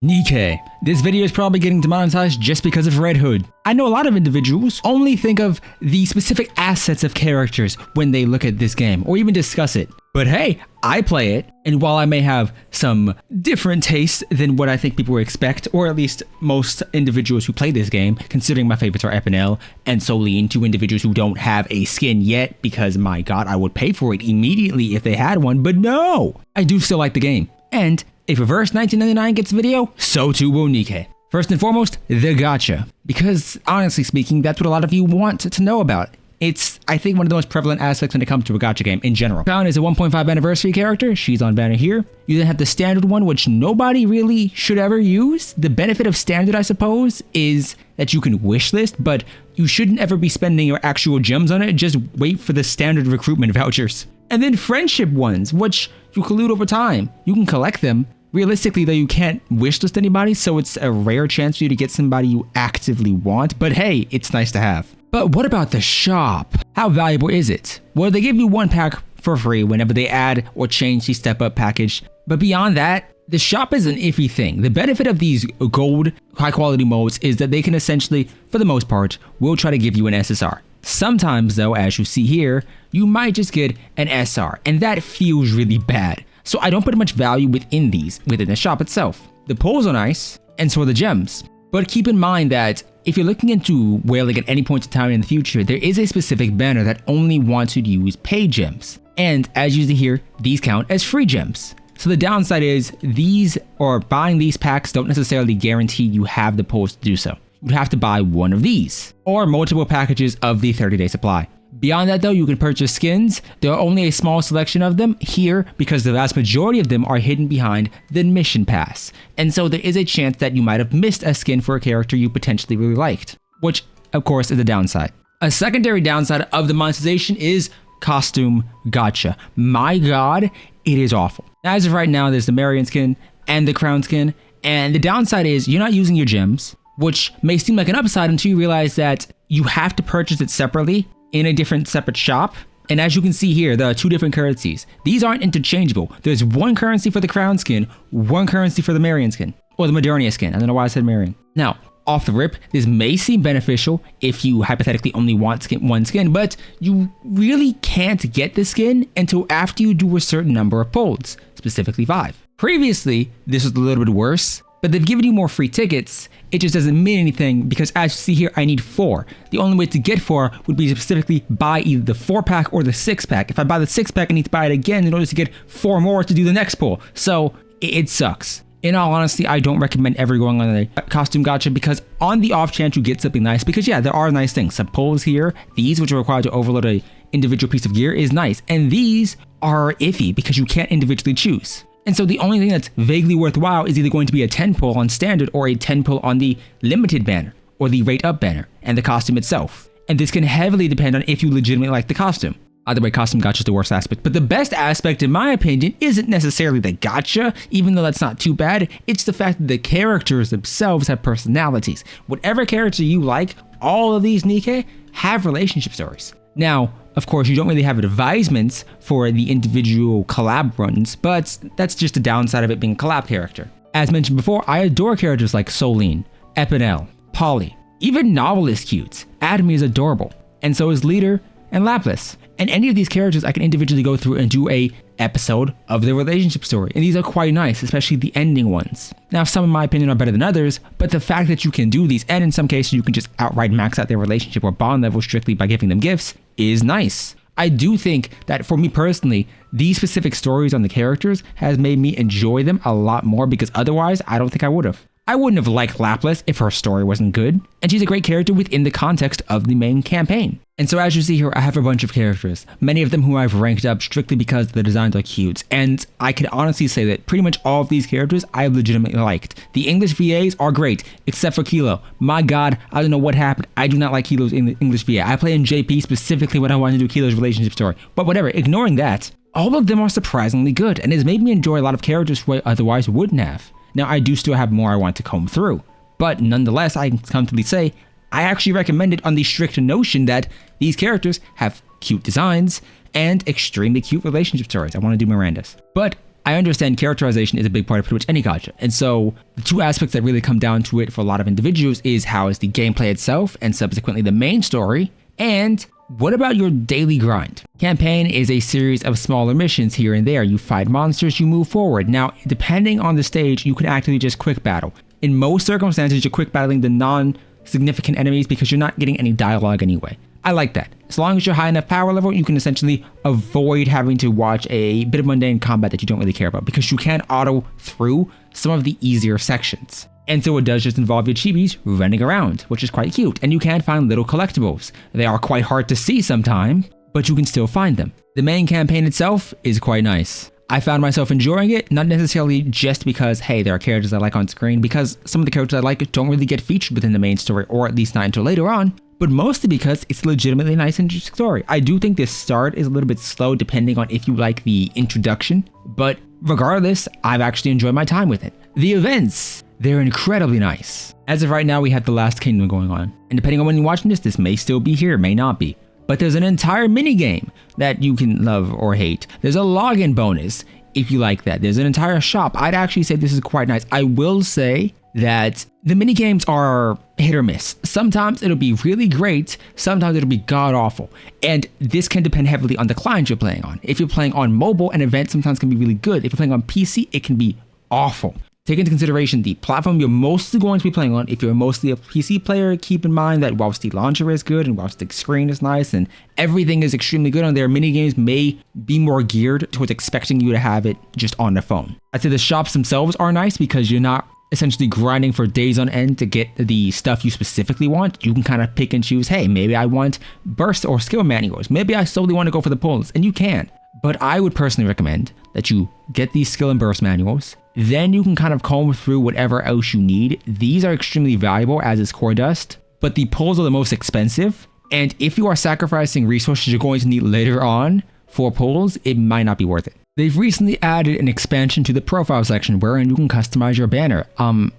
Nikke. This video is probably getting demonetized just because of Red Hood. I know a lot of individuals only think of the specific assets of characters when they look at this game or even discuss it. But hey, I play it, and while I may have some different tastes than what I think people would expect, or at least most individuals who play this game, considering my favorites are Epinel and Soline, two individuals who don't have a skin yet because my god, I would pay for it immediately if they had one, but no! I do still like the game. And if Reverse 1999 gets video, so too will Nikke. First and foremost, the gacha. Because, honestly speaking, that's what a lot of you want to know about. It's, I think, one of the most prevalent aspects when it comes to a gacha game in general. Crown is a 1.5 anniversary character. She's on banner here. You then have the standard one, which nobody really should ever use. The benefit of standard, I suppose, is that you can wishlist, but you shouldn't ever be spending your actual gems on it. Just wait for the standard recruitment vouchers. And then friendship ones, which you can loot over time. You can collect them. Realistically, though, you can't wishlist anybody, so it's a rare chance for you to get somebody you actively want, but hey, it's nice to have. But what about the shop? How valuable is it? Well, they give you one pack for free whenever they add or change the step up package, but beyond that, the shop is an iffy thing. The benefit of these gold high quality modes is that they can essentially, for the most part, will try to give you an SSR. Sometimes though, as you see here, you might just get an SR, and that feels really bad. So I don't put much value within the shop itself. The pulls are nice, and so are the gems. But keep in mind that if you're looking into whaling at any point in time in the future, there is a specific banner that only wants you to use paid gems. And as you see here, these count as free gems. So the downside is these, or buying these packs, don't necessarily guarantee you have the pulls to do so. You'd have to buy one of these, or multiple packages of the 30-day supply. Beyond that though, you can purchase skins. There are only a small selection of them here because the vast majority of them are hidden behind the mission pass. And so there is a chance that you might have missed a skin for a character you potentially really liked, which of course is a downside. A secondary downside of the monetization is costume gacha. My god, it is awful. As of right now, there's the Marion skin and the Crown skin, and the downside is you're not using your gems, which may seem like an upside until you realize that you have to purchase it separately in a different separate shop. And as you can see here, there are two different currencies. These aren't interchangeable. There's one currency for the Crown skin, one currency for the Marion skin, or the Modernia skin. I don't know why I said Marion. Now, off the rip, this may seem beneficial if you hypothetically only want one skin, but you really can't get the skin until after you do a certain number of pulls, specifically 5. Previously, this was a little bit worse, but they've given you more free tickets. It just doesn't mean anything because as you see here, I need 4. The only way to get 4 would be to specifically buy either the 4-pack or the 6-pack. If I buy the 6-pack, I need to buy it again in order to get 4 more to do the next pull. So it sucks. In all honesty, I don't recommend ever going on a costume gacha because on the off chance you get something nice, because yeah, there are nice things. Some pulls here, these which are required to overload a individual piece of gear is nice. And these are iffy because you can't individually choose. And so the only thing that's vaguely worthwhile is either going to be a 10 pull on standard or a 10 pull on the limited banner or the rate up banner and the costume itself. And this can heavily depend on if you legitimately like the costume. Either way, costume gacha is the worst aspect. But the best aspect, in my opinion, isn't necessarily the gacha, even though that's not too bad. It's the fact that the characters themselves have personalities. Whatever character you like, all of these Nikke have relationship stories. Now, of course, you don't really have advisements for the individual collab runs, but that's just a downside of it being a collab character. As mentioned before, I adore characters like Soline, Epinel, Polly, even Novel is cute, Admi is adorable, and so is Leader and Lapis. And any of these characters I can individually go through and do a episode of their relationship story, and these are quite nice, especially the ending ones. Now, some in my opinion are better than others, but the fact that you can do these, and in some cases you can just outright max out their relationship or bond level strictly by giving them gifts, is nice. I do think that for me personally, these specific stories on the characters has made me enjoy them a lot more because otherwise I don't think I would have. I wouldn't have liked Lapis if her story wasn't good, and she's a great character within the context of the main campaign. And so as you see here, I have a bunch of characters, many of them who I've ranked up strictly because the designs are cute, and I can honestly say that pretty much all of these characters I legitimately liked. The English VAs are great, except for Kilo. My god, I don't know what happened. I do not like Kilo's English VA. I play in JP specifically when I want to do Kilo's relationship story. But whatever, ignoring that, all of them are surprisingly good, and it's made me enjoy a lot of characters who I otherwise wouldn't have. Now, I do still have more I want to comb through, but nonetheless, I can comfortably say I actually recommend it on the strict notion that these characters have cute designs and extremely cute relationship stories. I want to do Miranda's. But I understand characterization is a big part of pretty much any gacha. And so the two aspects that really come down to it for a lot of individuals is how is the gameplay itself and subsequently the main story, and what about your daily grind? Campaign is a series of smaller missions here and there. You fight monsters, you move forward. Now, depending on the stage, you can actually just quick battle. In most circumstances, you're quick battling the non-significant enemies because you're not getting any dialogue anyway. I like that. As long as you're high enough power level, you can essentially avoid having to watch a bit of mundane combat that you don't really care about because you can auto through some of the easier sections. And so it does just involve your chibis running around, which is quite cute. And you can find little collectibles. They are quite hard to see sometimes, but you can still find them. The main campaign itself is quite nice. I found myself enjoying it, not necessarily just because, hey, there are characters I like on screen, because some of the characters I like don't really get featured within the main story, or at least not until later on, but mostly because it's a legitimately nice, interesting story. I do think this start is a little bit slow depending on if you like the introduction, but regardless, I've actually enjoyed my time with it. The events, they're incredibly nice. As of right now, we have The Last Kingdom going on, and depending on when you're watching this may still be here, may not be. But there's an entire minigame that you can love or hate. There's a login bonus if you like that. There's an entire shop. I'd actually say this is quite nice. I will say that the minigames are hit or miss. Sometimes it'll be really great, sometimes it'll be god-awful. And this can depend heavily on the client you're playing on. If you're playing on mobile, an event sometimes can be really good. If you're playing on PC, it can be awful. Take into consideration the platform you're mostly going to be playing on. If you're mostly a PC player, keep in mind that whilst the launcher is good and whilst the screen is nice and everything is extremely good on there, minigames may be more geared towards expecting you to have it just on the phone. I'd say the shops themselves are nice because you're not essentially grinding for days on end to get the stuff you specifically want. You can kind of pick and choose, hey, maybe I want burst or skill manuals. Maybe I solely want to go for the pulls, and you can. But I would personally recommend that you get these skill and burst manuals. Then you can kind of comb through whatever else you need. These are extremely valuable as is core dust, but the pulls are the most expensive. And if you are sacrificing resources you're going to need later on for pulls, it might not be worth it. They've recently added an expansion to the profile section wherein you can customize your banner.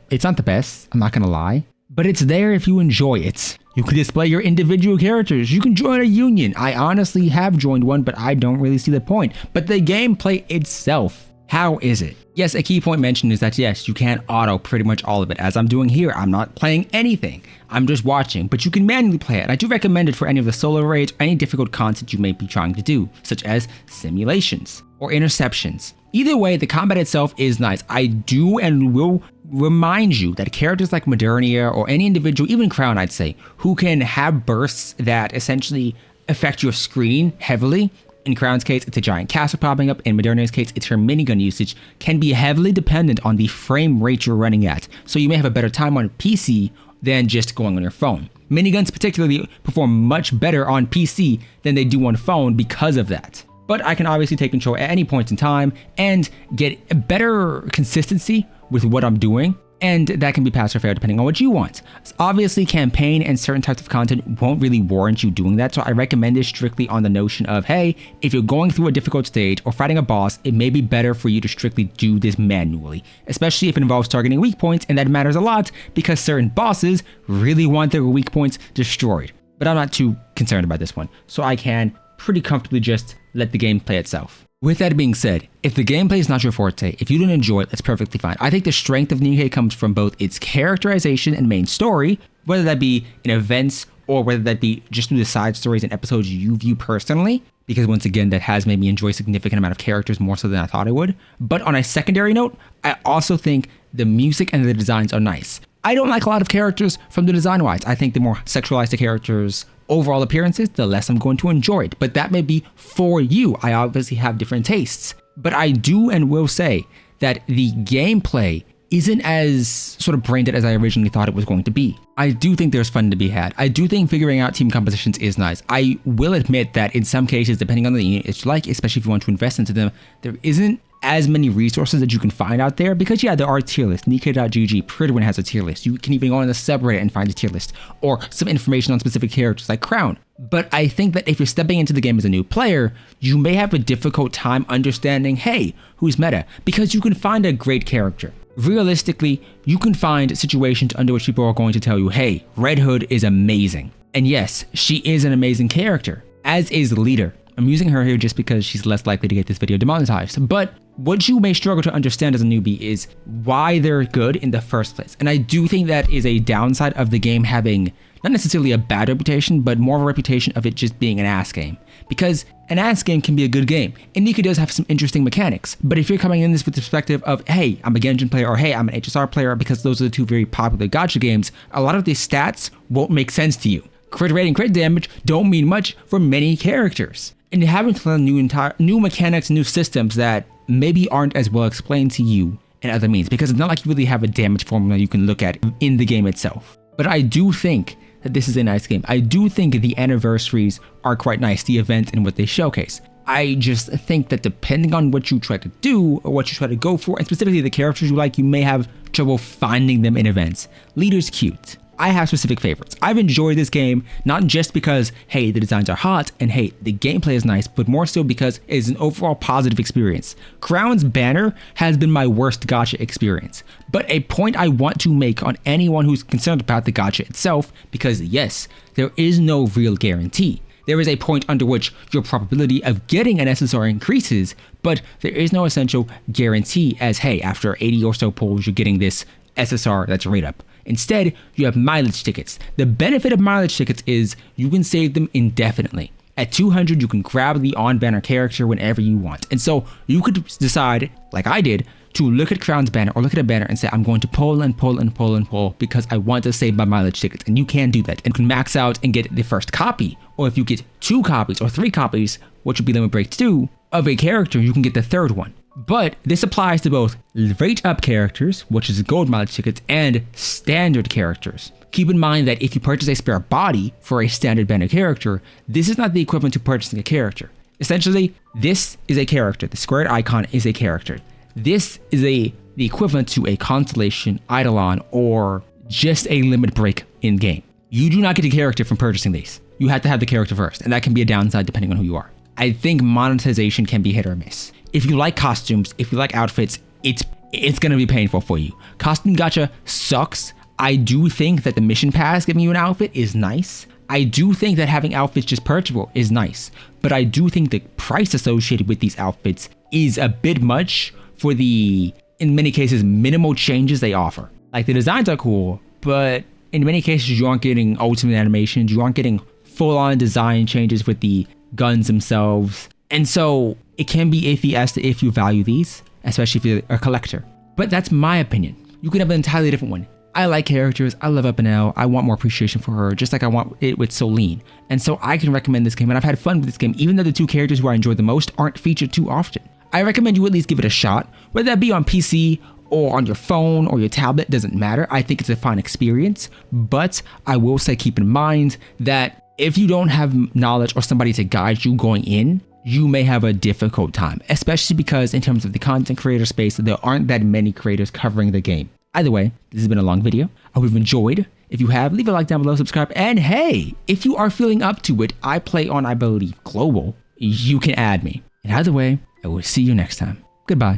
It's not the best, I'm not gonna lie, but it's there if you enjoy it. You can display your individual characters. You can join a union. I honestly have joined one, but I don't really see the point. But the gameplay itself, how is it? Yes, a key point mentioned is that yes, you can auto pretty much all of it, as I'm doing here. I'm not playing anything. I'm just watching, but you can manually play it. And I do recommend it for any of the solo raids or any difficult content you may be trying to do, such as simulations or interceptions. Either way, the combat itself is nice. I do and will remind you that characters like Modernia or any individual, even Crown, I'd say, who can have bursts that essentially affect your screen heavily. In Crown's case, it's a giant castle popping up. In Modernia's case, it's her minigun usage, can be heavily dependent on the frame rate you're running at. So you may have a better time on PC than just going on your phone. Miniguns particularly perform much better on PC than they do on phone because of that. But I can obviously take control at any point in time and get a better consistency with what I'm doing, and that can be pass or fail depending on what you want. Obviously, campaign and certain types of content won't really warrant you doing that, so I recommend it strictly on the notion of, hey, if you're going through a difficult stage or fighting a boss, it may be better for you to strictly do this manually, especially if it involves targeting weak points, and that matters a lot because certain bosses really want their weak points destroyed. But I'm not too concerned about this one, so I can pretty comfortably just let the game play itself. With that being said, if the gameplay is not your forte, if you don't enjoy it, that's perfectly fine. I think the strength of Nikke comes from both its characterization and main story, whether that be in events or whether that be just through the side stories and episodes you view personally, because once again, that has made me enjoy a significant amount of characters more so than I thought I would. But on a secondary note, I also think the music and the designs are nice. I don't like a lot of characters from the design-wise. I think the more sexualized the characters' overall appearances, the less I'm going to enjoy it. But that may be for you. I obviously have different tastes. But I do and will say that the gameplay isn't as sort of brain dead as I originally thought it was going to be. I do think there's fun to be had. I do think figuring out team compositions is nice. I will admit that in some cases, depending on the unit it's like, especially if you want to invest into them, there isn't as many resources that you can find out there because yeah, there are tier lists. Nikke.gg, pretty one has a tier list. You can even go on the subreddit and find a tier list or some information on specific characters like Crown. But I think that if you're stepping into the game as a new player, you may have a difficult time understanding, hey, who's meta? Because you can find a great character. Realistically, you can find situations under which people are going to tell you, hey, Red Hood is amazing. And yes, she is an amazing character, as is Leader. I'm using her here just because she's less likely to get this video demonetized. But what you may struggle to understand as a newbie is why they're good in the first place. And I do think that is a downside of the game having not necessarily a bad reputation, but more of a reputation of it just being an ass game. Because an ass game can be a good game, and Nikke does have some interesting mechanics. But if you're coming in this with the perspective of, hey, I'm a Genshin player, or hey, I'm an HSR player, because those are the two very popular gacha games, a lot of these stats won't make sense to you. Crit rate and crit damage don't mean much for many characters. And having to learn new mechanics, new systems that maybe aren't as well explained to you in other means, because it's not like you really have a damage formula you can look at in the game itself. But I do think that this is a nice game. I do think the anniversaries are quite nice, the event and what they showcase. I just think that depending on what you try to do or what you try to go for, and specifically the characters you like, you may have trouble finding them in events. Leader's cute. I have specific favorites. I've enjoyed this game, not just because, hey, the designs are hot and hey, the gameplay is nice, but more so because it is an overall positive experience. Crown's banner has been my worst gacha experience, but a point I want to make on anyone who's concerned about the gacha itself, because yes, there is no real guarantee. There is a point under which your probability of getting an SSR increases, but there is no essential guarantee as, hey, after 80 or so pulls, you're getting this SSR that's right up. Instead, you have mileage tickets. The benefit of mileage tickets is you can save them indefinitely. At 200, you can grab the on-banner character whenever you want. And so you could decide, like I did, to look at Crown's banner or look at a banner and say, I'm going to pull and pull and pull and pull because I want to save my mileage tickets. And you can do that and can max out and get the first copy. Or if you get 2 copies or 3 copies, which would be Limit Break 2, of a character, you can get the 3rd one. But this applies to both rate up characters, which is gold mileage tickets, and standard characters. Keep in mind that if you purchase a spare body for a standard banner character, this is not the equivalent to purchasing a character. Essentially, this is a character. The squared icon is a character. This is the equivalent to a Constellation, Eidolon, or just a Limit Break in-game. You do not get a character from purchasing these. You have to have the character first, and that can be a downside depending on who you are. I think monetization can be hit or miss. If you like costumes, if you like outfits, it's gonna be painful for you. Costume gacha sucks. I do think that the mission pass giving you an outfit is nice. I do think that having outfits just purchasable is nice, but I do think the price associated with these outfits is a bit much for the, in many cases, minimal changes they offer. Like the designs are cool, but in many cases you aren't getting ultimate animations, you aren't getting full-on design changes with the guns themselves. And so it can be iffy as to if you value these, especially if you're a collector. But that's my opinion. You could have an entirely different one. I like characters, I love Up and L, I want more appreciation for her, just like I want it with Solene. And so I can recommend this game, and I've had fun with this game, even though the 2 characters who I enjoy the most aren't featured too often. I recommend you at least give it a shot, whether that be on PC or on your phone or your tablet, doesn't matter. I think it's a fun experience, but I will say keep in mind that if you don't have knowledge or somebody to guide you going in, you may have a difficult time, especially because in terms of the content creator space, there aren't that many creators covering the game. Either way, this has been a long video. I hope you've enjoyed. If you have, leave a like down below, subscribe, and hey, if you are feeling up to it, I play on, I believe, Global, you can add me. And either way, I will see you next time. Goodbye.